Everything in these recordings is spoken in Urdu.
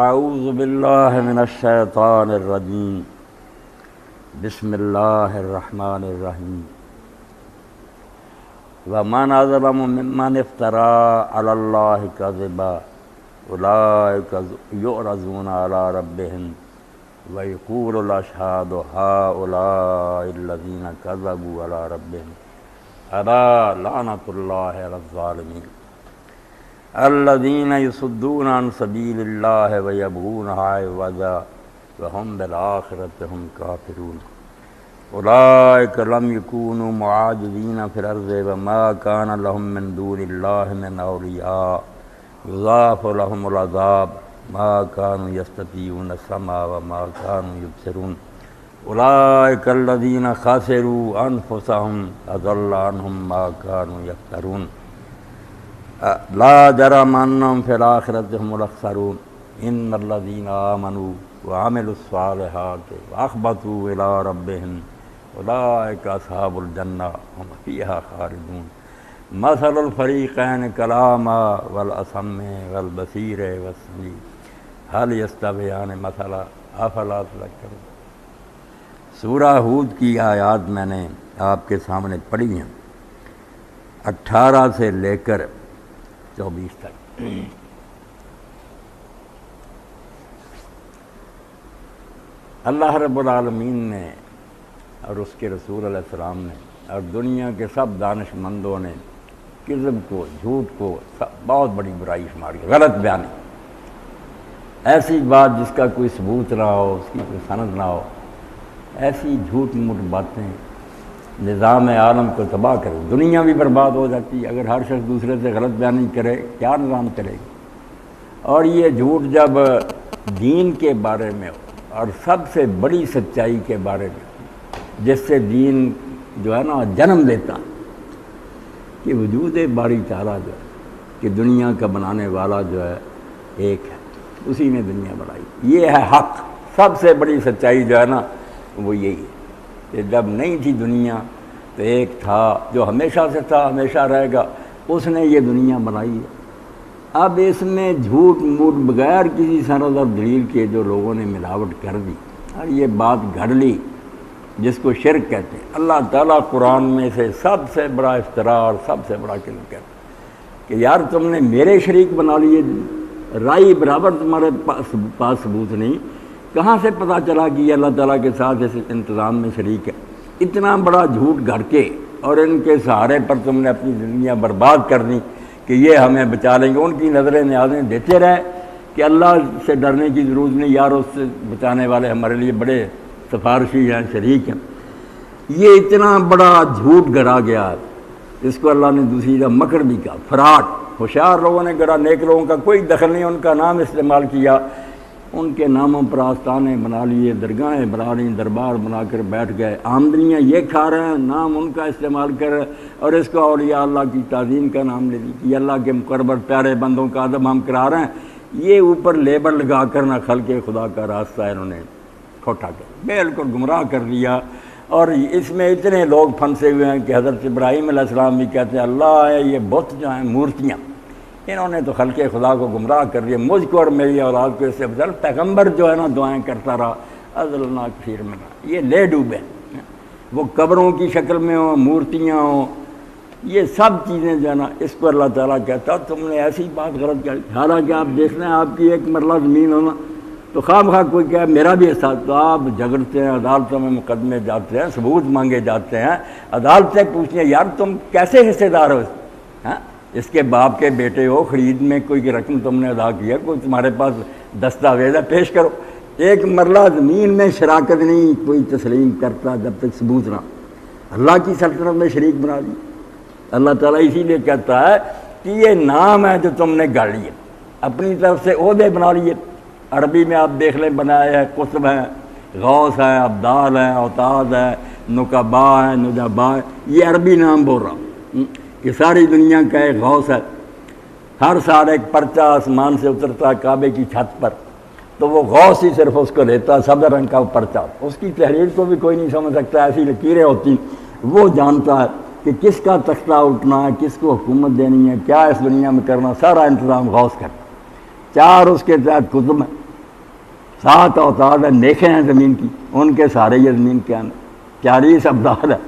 اعوذ باللہ من الشیطان الرجیم بسم اللہ الرحمن الرحیم ومن اظلم ممن افترى علی اللہ کذبا اولئک یعرضون علی ربهم ویقول الاشہاد ہؤلاء الذین کذبوا علی ربهم الا لعنۃ اللہ علی الظالمین الذین یصدون عن سبیل اللہ ویبغونها عوجا وهم بالآخرۃ هم کافرون اولئک لم یکونوا معاجزین فی الارض وما کان لهم من دون اللہ من اولیاء یضاعف لهم العذاب ما كانوا يستطيعون السمع وما كانوا يبصرون اولئک الذین خسروا انفسهم اضل عنهم ما كانوا يفترون لا جرم انهم في الآخرة هم الاخسرون ان الذين آمنوا وعملوا الصالحات واخبتوا الى ربهم اولئک اصحاب الجنہ هم فيها خالدون مثل الفریقین کلاما والاصم والبصیر والسمیع هل يستویان مثلا افلا تذکرون۔ سورہ ہود کی آیات میں نے آپ کے سامنے پڑھی ہیں 18 سے لے کر 24 تک۔ اللہ رب العالمین نے اور اس کے رسول علیہ السلام نے اور دنیا کے سب دانش مندوں نے کذب کو، جھوٹ کو بہت بڑی برائی شمار کی، غلط بیانی، ایسی بات جس کا کوئی ثبوت نہ ہو، اس کی کوئی سند نہ ہو، ایسی جھوٹ موٹ باتیں نظام عالم کو تباہ کرے، دنیا بھی برباد ہو جاتی ہے اگر ہر شخص دوسرے سے غلط بیانی کرے، کیا نظام چلے گا؟ اور یہ جھوٹ جب دین کے بارے میں ہو اور سب سے بڑی سچائی کے بارے میں، جس سے دین جو ہے نا جنم لیتا کہ وجود باری تعالیٰ جو ہے کہ دنیا کا بنانے والا جو ہے ایک ہے، اسی نے دنیا بنائی، یہ ہے حق۔ سب سے بڑی سچائی جو ہے نا وہ یہی ہے کہ جب نہیں تھی دنیا تو ایک تھا جو ہمیشہ سے تھا، ہمیشہ رہے گا، اس نے یہ دنیا بنائی ہے۔ اب اس میں جھوٹ موٹ بغیر کسی سند اور دلیل کے جو لوگوں نے ملاوٹ کر دی اور یہ بات گھڑ لی جس کو شرک کہتے ہیں، اللہ تعالیٰ قرآن میں سے سب سے بڑا افتراء اور سب سے بڑا کذب کہتا ہے کہ یار تم نے میرے شریک بنا لیے، رائی برابر تمہارے پاس ثبوت نہیں، کہاں سے پتہ چلا کہ یہ اللہ تعالیٰ کے ساتھ اس انتظام میں شریک ہے؟ اتنا بڑا جھوٹ گھڑ کے اور ان کے سہارے پر تم نے اپنی زندگیاں برباد کر دیں کہ یہ ہمیں بچا لیں گے، ان کی نظریں نیازیں دیتے رہے کہ اللہ سے ڈرنے کی ضرورت نہیں، یار اس سے بچانے والے ہمارے لیے بڑے سفارشی ہیں، شریک ہیں۔ یہ اتنا بڑا جھوٹ گھڑا گیا، اس کو اللہ نے دوسری جگہ مکر بھی کہا، فراڈ۔ ہوشیار لوگوں نے گھڑا، نیک لوگوں کا کوئی دخل نہیں، ان کا نام استعمال کیا، ان کے ناموں پر آستانے بنا لیے، درگاہیں بنا لیں، دربار بنا کر بیٹھ گئے، آمدنیاں یہ کھا رہے ہیں، نام ان کا استعمال کر رہے ہیں، اور اس کو اولیاء اللہ کی تعظیم کا نام لے لی کہ یہ اللہ کے مقرب پیارے بندوں کا ادب ہم کرا رہے ہیں۔ یہ اوپر لیبل لگا کر نہ خلق خدا کا راستہ انہوں نے کھوٹا کر بالکل گمراہ کر دیا۔ اور اس میں اتنے لوگ پھنسے ہوئے ہیں کہ حضرت ابراہیم علیہ السلام بھی کہتے ہیں اللہ ہے، یہ بت جو ہیں مورتیاں، انہوں نے تو خلق خدا کو گمراہ کر دیا، مجھ کو اور میری اولاد کو اس سے بچا۔ پیغمبر جو ہے نا دعائیں کرتا رہا، اضلنا کثیر میں رہا، یہ لے ڈوبے، وہ قبروں کی شکل میں ہوں، مورتیاں ہوں، یہ سب چیزیں جو ہے نا اس کو اللہ تعالیٰ کہتا تم نے ایسی بات غلط کر۔ حالانکہ آپ دیکھ لیں آپ کی ایک مرلہ زمین ہونا تو خواہ بخواہ کوئی کہے میرا بھی احساس، تو آپ جھگڑتے ہیں، عدالتوں میں مقدمے جاتے ہیں، ثبوت مانگے جاتے ہیں، عدالتیں پوچھتی ہیں یار تم کیسے حصے دار ہو، ہاں اس کے باپ کے بیٹے ہو، خرید میں کوئی رقم تم نے ادا کیا، کوئی تمہارے پاس دستاویز ہے پیش کرو۔ ایک مرلہ زمین میں شراکت نہیں کوئی تسلیم کرتا جب تک ثبوت نہ، اللہ کی سلطنت میں شریک بنا دی۔ اللہ تعالیٰ اسی لیے کہتا ہے کہ یہ نام ہے جو تم نے گاڑ لیے، اپنی طرف سے عہدے بنا لیے۔ عربی میں آپ دیکھ لیں بنائے ہیں، قطب ہیں، غوث ہیں، ابدال ہیں، اوتاد ہیں، نقبا ہیں، نجبا ہیں، یہ عربی نام بول رہا ہوں کہ ساری دنیا کا ایک غوث ہے، ہر سال ایک پرچہ آسمان سے اترتا ہے کعبے کی چھت پر، تو وہ غوث ہی صرف اس کو لیتا، سبز رنگ کا وہ پرچہ، اس کی تحریر کو بھی کوئی نہیں سمجھ سکتا، ایسی لکیریں ہوتی، وہ جانتا ہے کہ کس کا تختہ اٹھنا ہے، کس کو حکومت دینی ہے، کیا اس دنیا میں کرنا، سارا انتظام غوث کرتا۔ چار اس کے تحت کتب ہیں، 7 اوتاد ہے، نیکیں ہیں زمین کی، ان کے سارے یہ زمین کے اندر 40 ابدال ہے،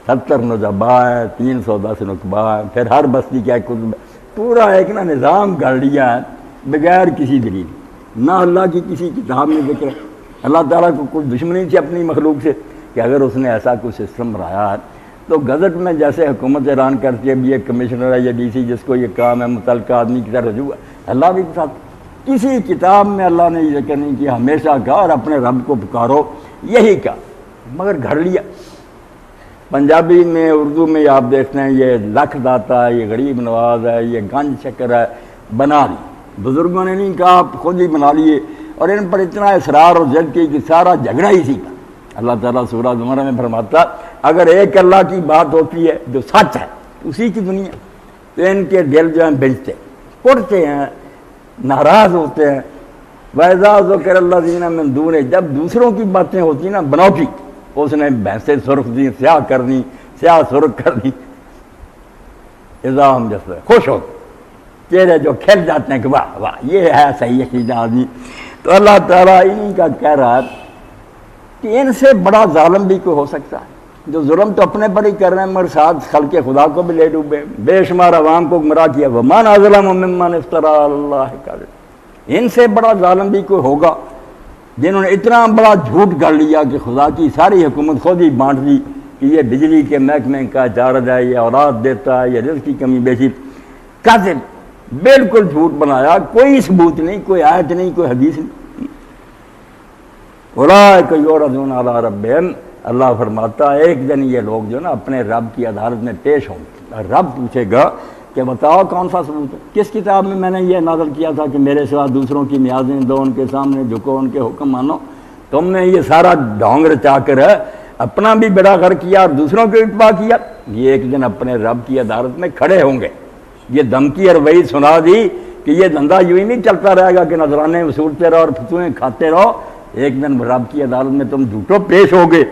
70 نجبا ہے، 310 نقبہ ہے، پھر ہر بستی کا ایک پورا ایک نا نظام گھڑ لیا ہے بغیر کسی دلیل، نہ اللہ کی کسی کتاب میں ذکر ہے۔ اللہ تعالیٰ کو کچھ دشمنی تھی اپنی مخلوق سے کہ اگر اس نے ایسا کوئی سسٹم بنایا ہے تو گزٹ میں جیسے حکومت اعلان کرتی ہے بھی یہ کمشنر ہے یا ڈی سی جس کو یہ کام ہے متعلقہ آدمی کی طرح رجوع ہے، اللہ بھی ساتھ کسی کتاب میں اللہ نے یہ ذکر نہیں کیا، ہمیشہ کہا اور اپنے رب کو پکارو، یہی کہا، مگر گھڑ لیا۔ پنجابی میں، اردو میں آپ دیکھتے ہیں یہ لکھ داتا ہے، یہ غریب نواز ہے، یہ گنج شکر ہے، بنا لی، بزرگوں نے نہیں کہا، آپ خود ہی بنا لیے، اور ان پر اتنا اصرار اور ضد کی کہ سارا جھگڑا ہی کا۔ اللہ تعالیٰ سورہ زمرہ میں فرماتا اگر ایک اللہ کی بات ہوتی ہے جو سچ ہے اسی کی دنیا، تو ان کے دل جو ہیں بنجتے پڑتے ہیں، ناراض ہوتے ہیں۔ وَإِذَا ذُكِرَ الَّذِينَ مِن دُونِهِ، جب دوسروں کی باتیں ہوتی نا بناوٹی، اس نے بھینسیں سرخ دی، سیاہ کر دی، سیاہ سرخ کر دی، اذا ہم جیسے خوش ہوتے، چہرے جو کھل جاتے ہیں کہ واہ واہ یہ ہے صحیح عقیدہ آدمی۔ تو اللہ تعالیٰ انہی کا کہہ رہا ہے کہ ان سے بڑا ظالم بھی کوئی ہو سکتا ہے، جو ظلم تو اپنے پر ہی کر رہے ہیں مگر ساتھ خلق خدا کو بھی لے ڈوبے، بے شمار عوام کو گمراہ کیا۔ وَمَنْ أَظْلَمُ مِمَّنِ افْتَرَىٰ عَلَى اللَّهِ كَذِبًا، ان سے بڑا ظالم بھی کوئی ہوگا جنہوں نے اتنا بڑا جھوٹ گڑھ لیا کہ خدا کی ساری حکومت خود ہی بانٹ دی کہ یہ بجلی کے محکمے کا چارج ہے، یہ اولاد دیتا ہے، یہ رزق کی کمی بیشی، کاذب، بالکل جھوٹ بنایا، کوئی ثبوت نہیں، کوئی آیت نہیں، کوئی حدیث نہیں۔ اولئک یعرضون علی ربہم، اللہ فرماتا ہے ایک دن یہ لوگ جو نا اپنے رب کی عدالت میں پیش ہوں گے، رب پوچھے گا کہ بتاؤ کون سا ثبوت ہے، کس کتاب میں نے یہ نازل کیا تھا کہ میرے سوا دوسروں کی نیازیں دو، ان کے سامنے جھکو، ان کے حکم مانو، تم نے یہ سارا ڈھونگ رچا کر اپنا بھی بیڑا غرق کیا اور دوسروں کو اتباع کیا۔ یہ ایک دن اپنے رب کی عدالت میں کھڑے ہوں گے، یہ دھمکی اور وعید سنا دی کہ یہ دھندا یوں ہی نہیں چلتا رہے گا کہ نذرانے وصولتے رہو اور فتویں کھاتے رہو، ایک دن رب کی عدالت میں تم جھوٹو پیش ہوگے۔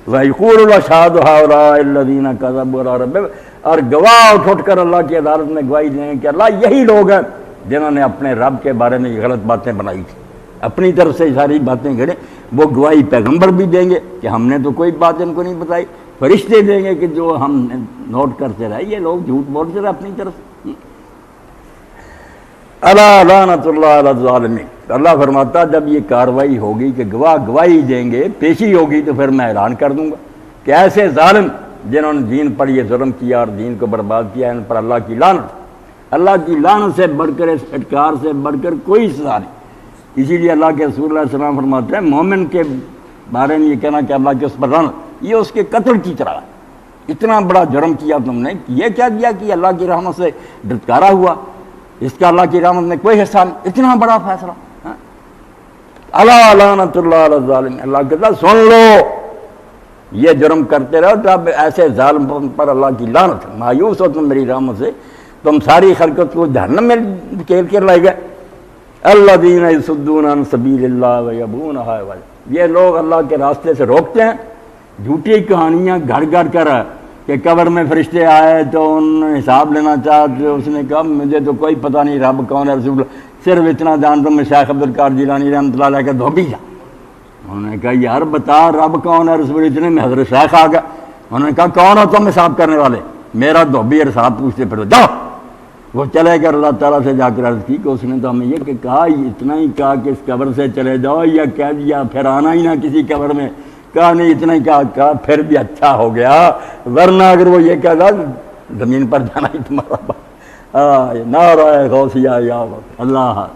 وَيَقُولُ الْأَشْهَادُ هَؤُلَاءِ الَّذِينَ كَذَبُوا عَلَىٰ رَبِّهِمْ، اور گواہ اٹھ کر اللہ کی عدالت میں گواہی دیں کہ اللہ یہی لوگ ہیں جنہوں نے اپنے رب کے بارے میں یہ غلط باتیں بنائی تھی، اپنی طرف سے ساری باتیں گھڑیں۔ وہ گواہی پیغمبر بھی دیں گے کہ ہم نے تو کوئی بات ان کو نہیں بتائی، فرشتے دیں گے کہ جو ہم نوٹ کرتے رہے یہ لوگ جھوٹ بولتے رہے اپنی طرف سے۔ الا لعنۃ اللہ علی الظالمین، اللہ فرماتا جب یہ کاروائی ہوگی کہ گواہ گواہی دیں گے، پیشی ہوگی، تو پھر میں اعلان کر دوں گا کہ ایسے ظالم جنہوں نے دین پر یہ ظلم کیا اور دین کو برباد کیا، ان پر اللہ کی لعنت، اللہ کی لعنت سے بڑھ کر، اس پھٹکار سے بڑھ کر کوئی سزا نہیں۔ اسی لیے اللہ کے رسول اللہ علیہ وسلم فرماتے ہیں مومن کے بارے میں یہ کہنا کہ اللہ کے اس پر لعنت، یہ اس کے قتل کی طرح ہے۔ اتنا بڑا جرم کیا تم نے، یہ کیا کیا کہ اللہ کی رحمت سے دھتکارا ہوا، اس کا اللہ کی رحمت میں کوئی حصہ نہیں، اتنا بڑا فیصلہ۔ الا لعنۃ اللہ علی الظالمین، اللہ کہتا سن لو یہ جرم کرتے رہو تب ایسے ظالم پر اللہ کی لعنت، مایوس ہو تم میری رحمت سے، تم ساری خلقت کو جہنم میں کھیل کر لائے گئے۔ الذین یصدون عن سبیل اللہ ویبغونہا عوجا، یہ لوگ اللہ کے راستے سے روکتے ہیں، جھوٹی کہانیاں گھڑ گھڑ کر کہ قبر میں فرشتے آئے تو ان حساب لینا چاہتے، اس نے کہا مجھے تو کوئی پتہ نہیں رب کون ہے، رسول اللہ صرف اتنا جانتا ہوں میں شیخ عبدالقادر جیلانی رحمۃ اللہ علیہ کا دھوبی تھا۔ انہوں نے کہا یار بتا رب کون ہے، رسول، اتنے میں حضرت شیخ آ گیا، انہوں نے کہا کون ہو تم حساب کرنے والے، میرا دھوبی حساب پوچھتے پھر جاؤ۔ وہ چلے گئے، اللہ تعالیٰ سے جا کر عرض کی کہ اس نے تو ہمیں یہ کہ کہا اتنا ہی کہا کہ اس قبر سے چلے جاؤ، یا کہہ دیا پھر آنا ہی نہ کسی قبر میں، کہا نہیں اتنا ہی کہا پھر بھی اچھا ہو گیا، ورنہ اگر وہ یہ کہتا زمین پر جانا ہی تمہارا نعرہ غوثیہ یا اللہ۔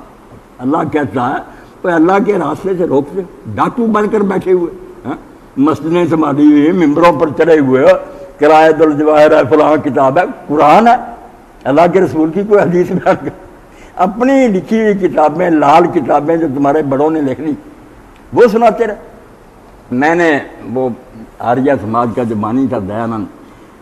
اللہ کہتا ہے تو اللہ کے راستے سے روکتے، ڈاکو بن کر بیٹھے ہوئے، مسجدیں سنبھالی ہوئی، ممبروں پر چڑھے ہوئے، قرائد الجواہر ہے، فلاں کتاب ہے، قرآن ہے، اللہ کے رسول کی کوئی حدیث بیان کر، اپنی لکھی ہوئی کتابیں، لال کتابیں جو تمہارے بڑوں نے لکھ لی وہ سناتے رہے۔ میں نے وہ آریہ سماج کا جو بانی تھا دیانند،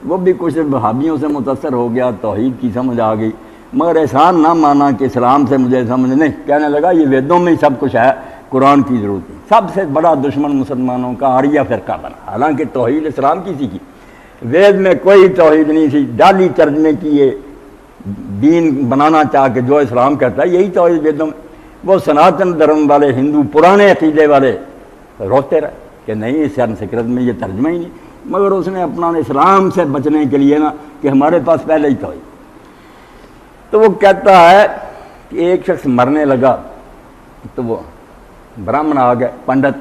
وہ بھی کچھ وہابیوں سے متاثر ہو گیا، توحید کی سمجھ آ گئی، مگر احسان نہ مانا کہ اسلام سے مجھے سمجھ نہیں، کہنے لگا یہ ویدوں میں ہی سب کچھ ہے، قرآن کی ضرورت ہے۔ سب سے بڑا دشمن مسلمانوں کا آریہ فرقہ بنا، حالانکہ توحید اسلام کی سی کی، وید میں کوئی توحید نہیں تھی، جعلی ترجمے کیے، دین بنانا چاہ کے جو اسلام کہتا ہے یہی توحید ویدوں میں، وہ سناتن دھرم والے ہندو پرانے عقیدے والے روتے رہے کہ نہیں سنسکرت میں یہ ترجمہ ہی نہیں، مگر اس نے اپنا اسلام سے بچنے کے لیے نا کہ ہمارے پاس پہلے ہی تھا، تو وہ کہتا ہے کہ ایک شخص مرنے لگا تو وہ براہمن آ گئے پنڈت،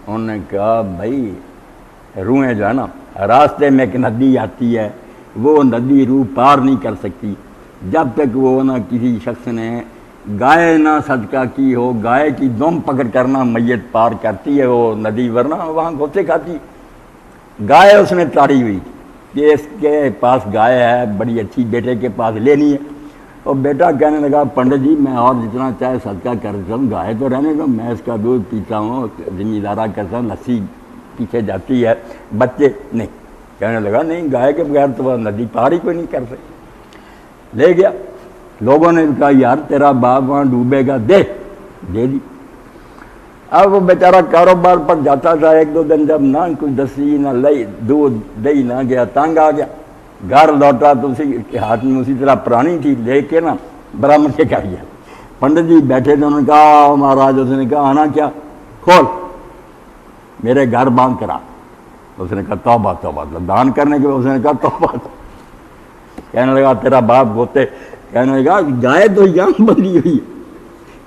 انہوں نے کہا بھائی روحیں جو ہے نا راستے میں ایک ندی آتی ہے، وہ ندی روح پار نہیں کر سکتی جب تک وہ نہ کسی شخص نے گائے نہ صدقہ کی ہو، گائے کی دم پکڑ کرنا میت پار کرتی ہے وہ ندی، ورنہ وہاں گھوسے کھاتی۔ گائے اس نے تاڑی ہوئی کہ اس کے پاس گائے ہے بڑی اچھی، بیٹے کے پاس لینی ہے، اور بیٹا کہنے لگا پنڈت جی میں اور جتنا چاہے صدقہ کرتا ہوں، گائے تو رہنے دو، میں اس کا دودھ پیتا ہوں، ذمہ دارہ کرتا ہوں، لسی پیچھے جاتی ہے، بچے نہیں۔ کہنے لگا نہیں گائے کے بغیر تو وہ ندی پار ہی کوئی نہیں کر سکتی۔ لے گیا، لوگوں نے کہا یار تیرا باپ وہاں ڈوبے گا، دے دی۔ اب وہ بیچارہ کاروبار پر جاتا تھا، ایک دو دن جب نہ کچھ دسی نہ لئی دودھ دہی نہ گیا، تنگ آ گیا، گھر لوٹا تو اسی کے ہاتھ میں اسی طرح پرانی تھی، لے کے نا برامد کے کر گیا۔ پنڈت جی بیٹھے تھے، انہوں نے کہا مہاراج، اس نے کہا آنا کیا، کھول میرے گھر باندھ کرا۔ اس نے کہا توبہ توبہ، دان کرنے کے بعد اس نے کہا توبہ۔ کہنے لگا تیرا باپ ہوتے، کہنے لگا گائے تو یہاں بندھی ہوئی ہے،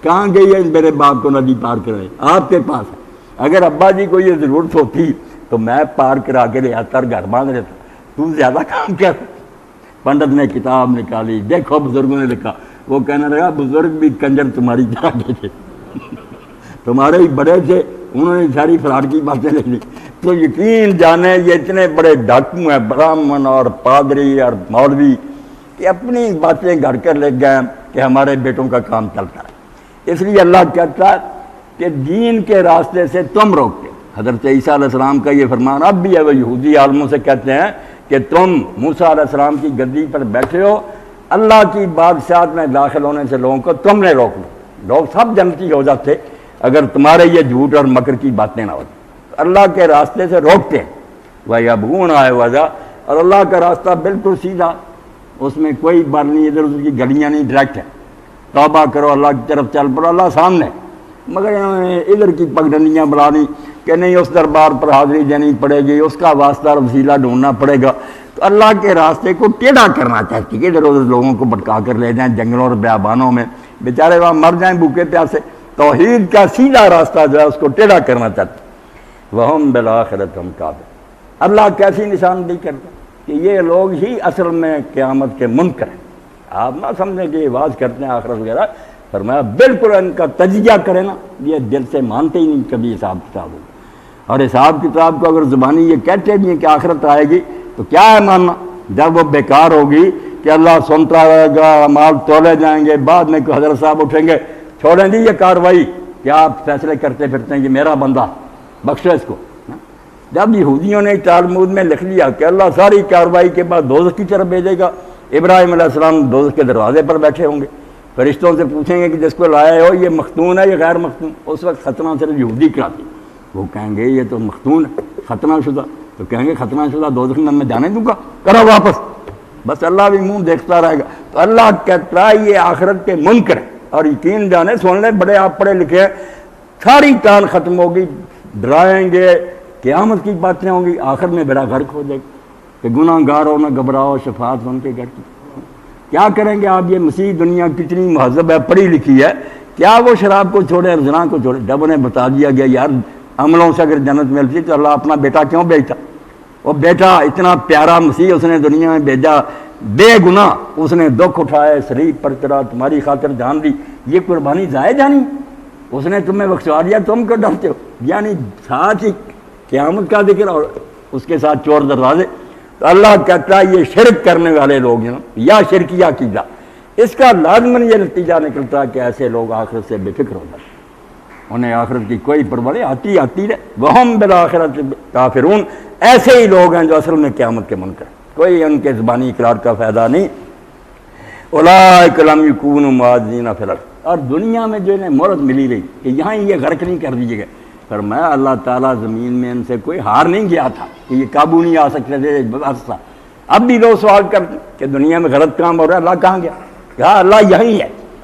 کہاں گئی ہے میرے باپ کو ندی پار کرائے، آپ کے پاس ہے، اگر ابا جی کو یہ ضرورت ہوتی تو میں پار کرا کے لے آتا اور گھر باندھ لیتا، تو زیادہ کام کر۔ پنڈت نے کتاب نکالی، دیکھو بزرگوں نے لکھا، وہ کہنے لگا بزرگ بھی کنجر تمہاری طرح کے تھے، تمہارے ہی بڑے تھے، انہوں نے ساری فراڈ کی باتیں لکھ لی۔ تو یقین جانے یہ اتنے بڑے ڈاکو ہیں براہمن اور پادری اور مولوی کہ اپنی باتیں گھڑ کر لے گئے کہ ہمارے بیٹوں کا کام چلتا ہے۔ اس لیے اللہ کہتا ہے کہ دین کے راستے سے تم روکتے۔ حضرت عیسیٰ علیہ السلام کا یہ فرمان اب بھی ہے، وہ یہودی عالموں سے کہتے ہیں کہ تم موسیٰ علیہ السلام کی گدی پر بیٹھے ہو، اللہ کی بادشاہت میں داخل ہونے سے لوگوں کو تم نے روک لو، لوگ سب جنتی ہو جاتے اگر تمہارے یہ جھوٹ اور مکر کی باتیں نہ ہوتی۔ اللہ کے راستے سے روکتے ہیں، وَيَبْغُونَ عِوَجًا، اور اللہ کا راستہ بالکل سیدھا، اس میں کوئی بار نہیں، ادھر ادھر کی گلیاں نہیں، ڈائریکٹ ہے، توبہ کرو اللہ کی طرف چل پڑو، اللہ سامنے۔ مگر انہوں نے ادھر کی پگڈنڈیاں بڑھانی کہ نہیں اس دربار پر حاضری دینی پڑے گی، اس کا واسطہ اور وسیلہ ڈھونڈنا پڑے گا، تو اللہ کے راستے کو ٹیڑھا کرنا چاہتی کہ ادھر ادھر لوگوں کو بھٹکا کر لے جائیں جنگلوں اور بیابانوں میں، بیچارے وہاں مر جائیں بھوکے پیاسے۔ توحید کا سیدھا راستہ جو ہے اس کو ٹیڑھا کرنا چاہتے، وَهُمْ بِالْآخِرَةِ هُمْ كَافِرُونَ۔ اللہ کیسی نشاندہی کرتا کہ یہ لوگ ہی اصل میں قیامت کے منکر ہیں۔ آپ نہ سمجھیں کہ یہ آواز کرتے ہیں آخرت وغیرہ، فرمایا بالکل ان کا تجزیہ کرے نا، یہ دل سے مانتے ہی نہیں کبھی حساب کتاب ہوگا، اور حساب کتاب کو اگر زبانی یہ کہتے بھی ہیں کہ آخرت آئے گی تو کیا ہے ماننا، جب وہ بیکار ہوگی کہ اللہ سنتا رہے گا، مال تولے جائیں گے، بعد میں کوئی حضرت صاحب اٹھیں گے، چھوڑیں دی یہ کاروائی، کیا آپ فیصلے کرتے پھرتے ہیں کہ میرا بندہ بخشو اس کو۔ جب یہودیوں نے تالمود میں لکھ لیا کہ اللہ ساری کاروائی کے بعد دوزخ کی طرف بھیجے گا، ابراہیم علیہ السلام دوزخ کے دروازے پر بیٹھے ہوں گے، فرشتوں سے پوچھیں گے کہ جس کو لائے ہو یہ مختون ہے یا غیر مختون، اس وقت ختنہ صرف یہودی کراتی، وہ کہیں گے یہ تو مختون ہے ختنہ شدہ، تو کہیں گے ختنہ شدہ دوزخ میں جانے دوں گا، کرو واپس، بس اللہ بھی منہ دیکھتا رہے گا۔ تو اللہ کہتا ہے یہ آخرت کے منکر ہے، اور یقین جانے سن لیں بڑے آپ پڑھے لکھے ہیں، ساری کان ختم ہوگی، ڈرائیں گے، قیامت کی باتیں ہوں گی، آخر میں بیڑا غرق ہو جائے گا کہ گناہ گار ہو نہ گھبراؤ، شفاعت ان کے گھر کی۔ کیا کریں گے آپ، یہ مسیح دنیا کتنی مہذب ہے، پڑھی لکھی ہے، کیا وہ شراب کو چھوڑے اور زنا کو چھوڑے؟ جب انہیں بتا دیا گیا یار عملوں سے اگر جنت ملتی تو اللہ اپنا بیٹا کیوں بھیجتا؟ وہ بیٹا اتنا پیارا مسیح اس نے دنیا میں بھیجا، بے گناہ، اس نے دکھ اٹھائے، شریف پر چڑھا، تمہاری خاطر جان دی، یہ قربانی ضائع جانی؟ اس نے تمہیں بخشوا دیا، تم کیوں ڈرتے ہو؟ یعنی ساتھ ہی قیامت کا ذکر اور اس کے ساتھ چور دروازے۔ تو اللہ کہتا ہے یہ شرک کرنے والے لوگ ہیں یا شرکیہ عقیدہ، اس کا لازماً یہ نتیجہ نکلتا ہے کہ ایسے لوگ آخرت سے بے فکر ہو جاتے، انہیں آخرت کی کوئی پرواہ نہیں، آتی رہے، وَهُمْ بِالْآخِرَةِ كَافِرُونَ۔ ایسے ہی لوگ ہیں جو اصل میں قیامت کے منکر ہیں، کوئی ان کے زبانی اقرار کا فائدہ نہیں۔ اولئک لم یکونوا معجزین فی الارض، اور دنیا میں جو انہیں مہلت ملی رہی کہ یہاں ہی یہ غرق نہیں کر دیجیے گا، فرمایا اللہ تعالیٰ زمین میں ان سے کوئی ہار نہیں گیا تھا کہ یہ قابو نہیں آ سکتے تھے بادشاہ۔ اب بھی لوگ سوال کرتے کہ دنیا میں غلط کام ہو رہا ہے، اللہ کہاں گیا؟ کہا اللہ یہیں ہے،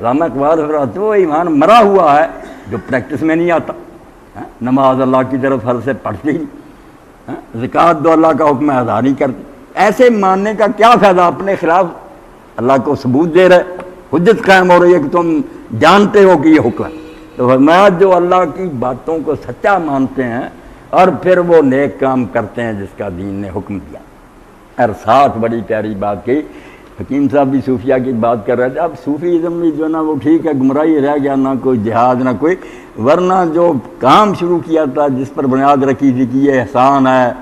علامہ اقبال فرماتے وہ ایمان مرا ہوا ہے جو پریکٹس میں نہیں آتا. نماز اللہ کی طرف حل سے پڑھتی ہی، زکوٰۃ دو اللہ کا حکم ادا نہیں کرتی. ایسے ماننے کا کیا فائدہ؟ اپنے خلاف اللہ کو ثبوت دے رہے، حجت قائم ہو رہی ہے کہ تم جانتے ہو کہ یہ حکم ہے. تو فرمایا جو اللہ کی باتوں کو سچا مانتے ہیں اور پھر وہ نیک کام کرتے ہیں جس کا دین نے حکم دیا. اور ساتھ بڑی پیاری بات کی، حکیم صاحب بھی صوفیہ کی بات کر رہے تھے. اب صوفیزم بھی جو نا وہ ٹھیک ہے، گمراہی رہ گیا، نہ کوئی جہاد نہ کوئی، ورنہ جو کام شروع کیا تھا جس پر بنیاد رکھی تھی کہ یہ احسان ہے،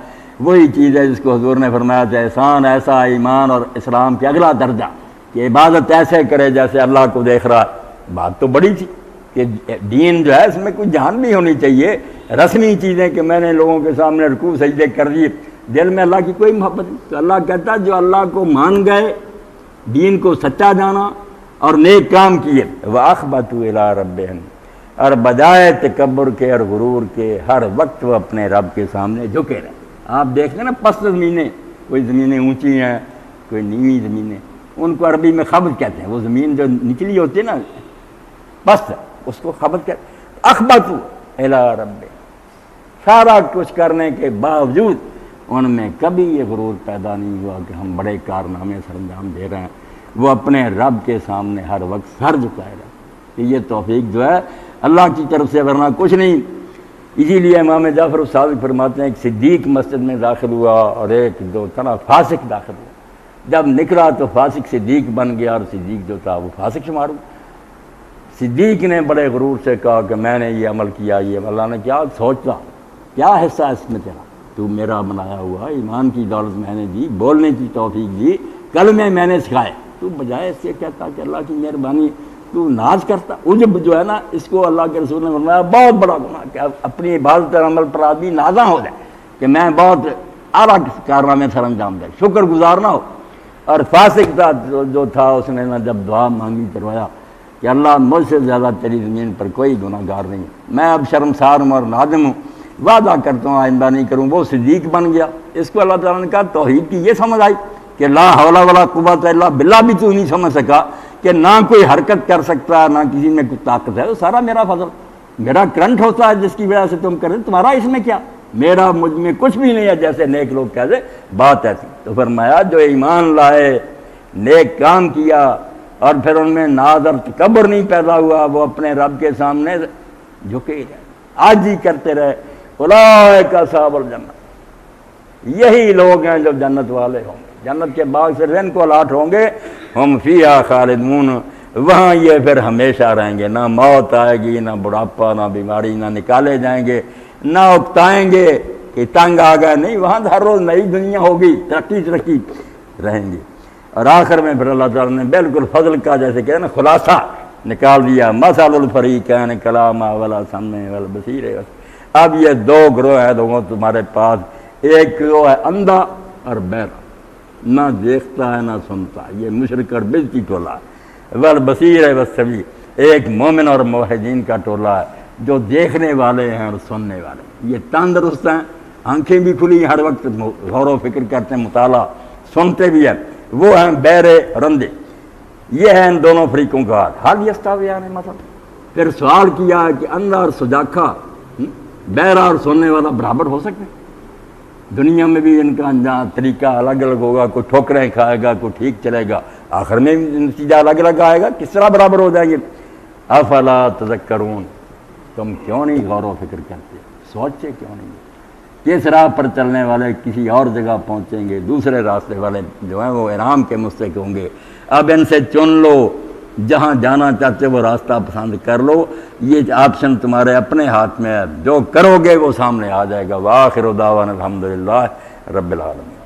وہی چیز ہے جس کو حضور نے فرمایا تھا احسان ایسا ایمان اور اسلام کے اگلا درجہ کہ عبادت ایسے کرے جیسے اللہ کو دیکھ رہا ہے. بات تو بڑی تھی کہ دین جو ہے اس میں کوئی جان بھی ہونی چاہیے. رسمی چیزیں کہ میں نے لوگوں کے سامنے رکوع سجدے کر دیے، دل میں اللہ کی کوئی محبت نہیں. تو اللہ کہتا جو اللہ کو مان گئے، دین کو سچا جانا اور نیک کام کیے، وَأَخْبَتُوا إِلَىٰ رَبِّهِمْ، اور بجائے تکبر کے اور غرور کے ہر وقت وہ اپنے رب کے سامنے جھکے رہے. آپ دیکھتے ہیں نا پست زمینیں، کوئی زمینیں اونچی ہیں کوئی نیوی زمینیں، ان کو عربی میں خبط کہتے ہیں. وہ زمین جو نچلی ہوتی ہے نا پست، اس کو خبط کہتے ہیں. اخبتوا الی رب، سارا کچھ کرنے کے باوجود ان میں کبھی یہ غرور پیدا نہیں ہوا کہ ہم بڑے کارنامے سر انجام دے رہے ہیں. وہ اپنے رب کے سامنے ہر وقت سر جھکائے رہے. کہ یہ توفیق جو ہے اللہ کی طرف سے، ورنہ کچھ نہیں. اسی لیے امام جعفر الصادق فرماتے ہیں ایک صدیق مسجد میں داخل ہوا اور ایک جو طرح فاسق داخل ہوا. جب نکلا تو فاسق صدیق بن گیا اور صدیق جو تھا وہ فاسق شمار ہوا. صدیق نے بڑے غرور سے کہا کہ میں نے یہ عمل کیا. یہ اللہ نے کیا سوچتا، کیا حصہ اس میں تیرا؟ تو میرا بنایا ہوا ایمان کی دولت میں نے دی، بولنے کی توفیق دی، کلمے میں نے سکھائے. تو بجائے اس سے کہتا کہ اللہ کی مہربانی، تو ناز کرتا. عجب جو ہے نا، اس کو اللہ کے رسول نے فرمایا بہت بڑا گناہ کہ اپنی عبادت اور عمل پر آدمی نازاں ہو جائے کہ میں بہت اعلیٰ کارنامے سر انجام دے، شکر گزار نہ ہو. اور فاسق تھا جو تھا، اس نے نہ جب دعا مانگی کروایا کہ اللہ مجھ سے زیادہ تیری زمین پر کوئی گناہ گار نہیں، میں اب شرمسار ہوں اور نادم ہوں، وعدہ کرتا ہوں آئندہ نہیں کروں. وہ صدیق بن گیا. اس کو اللہ تعالیٰ نے کہا توحید کی یہ سمجھ آئی کہ لا حول ولا قوت الا باللہ بھی تو نہیں سمجھ سکا کہ نہ کوئی حرکت کر سکتا، نہ کسی میں کچھ طاقت ہے، وہ سارا میرا فضل، میرا کرنٹ ہوتا ہے جس کی وجہ سے تم کرے، تمہارا اس میں کیا، میرا مجھ میں کچھ بھی نہیں ہے، جیسے نیک لوگ کہتے بات ایسی. تو فرمایا جو ایمان لائے، نیک کام کیا اور پھر ان میں ناز اور تکبر نہیں پیدا ہوا، وہ اپنے رب کے سامنے جھکے ہی رہے، آج ہی کرتے رہے. اولئک اصحاب الجنہ، یہی لوگ ہیں جو جنت والے ہوں گے. جنت کے باغ سے ان کو الاٹ ہوں گے. ہم فیہا خالدون، وہاں یہ پھر ہمیشہ رہیں گے. نہ موت آئے گی، نہ بڑھاپا، نہ بیماری، نہ نکالے جائیں گے، نہ اکتائیں گے کہ تنگ آ گئے. نہیں، وہاں ہر روز نئی دنیا ہوگی، ترقی رہیں گی. اور آخر میں پھر اللہ تعالیٰ نے بالکل فضل کا جیسے کہ نا خلاصہ نکال دیا. مثل الفریقین کلاما ولا سمع ولا بصیر. اب یہ دو گروہ ہیں لوگوں تمہارے پاس، ایک گروہ ہے اندھا اور بہرا، نہ دیکھتا ہے نہ سنتا، یہ مشرک اور بدعتی ٹولہ ہے. والبصیر ہے والسمیع، ایک مومن اور موحدین کا ٹولہ ہے جو دیکھنے والے ہیں اور سننے والے. یہ تندرست ہیں، آنکھیں بھی کھلی، ہر وقت غور و فکر کرتے ہیں، مطالعہ سنتے بھی ہیں. وہ ہیں بہرے اور اندھے. یہ ہے ان دونوں فریقوں کا حال. حال یستویان مثلا. پھر سوال کیا کہ اندھا اور سجاکھا، بہرا اور سننے والا برابر ہو سکتے ہیں؟ دنیا میں بھی ان کا انجام طریقہ الگ الگ ہوگا، کوئی ٹھوکریں کھائے گا، کوئی ٹھیک چلے گا، آخر میں نتیجہ الگ الگ آئے گا. کس طرح برابر ہو جائیں گے؟ افلا تذکرون، تم کیوں نہیں غور و فکر کرتے، سوچتے کیوں نہیں؟ کس راہ پر چلنے والے کسی اور جگہ پہنچیں گے، دوسرے راستے والے جو ہیں وہ انعام کے مستحق ہوں گے. اب ان سے چن لو، جہاں جانا چاہتے وہ راستہ پسند کر لو. یہ آپشن تمہارے اپنے ہاتھ میں ہے، جو کرو گے وہ سامنے آ جائے گا. وآخر دعوانا الحمدللہ رب العالمین.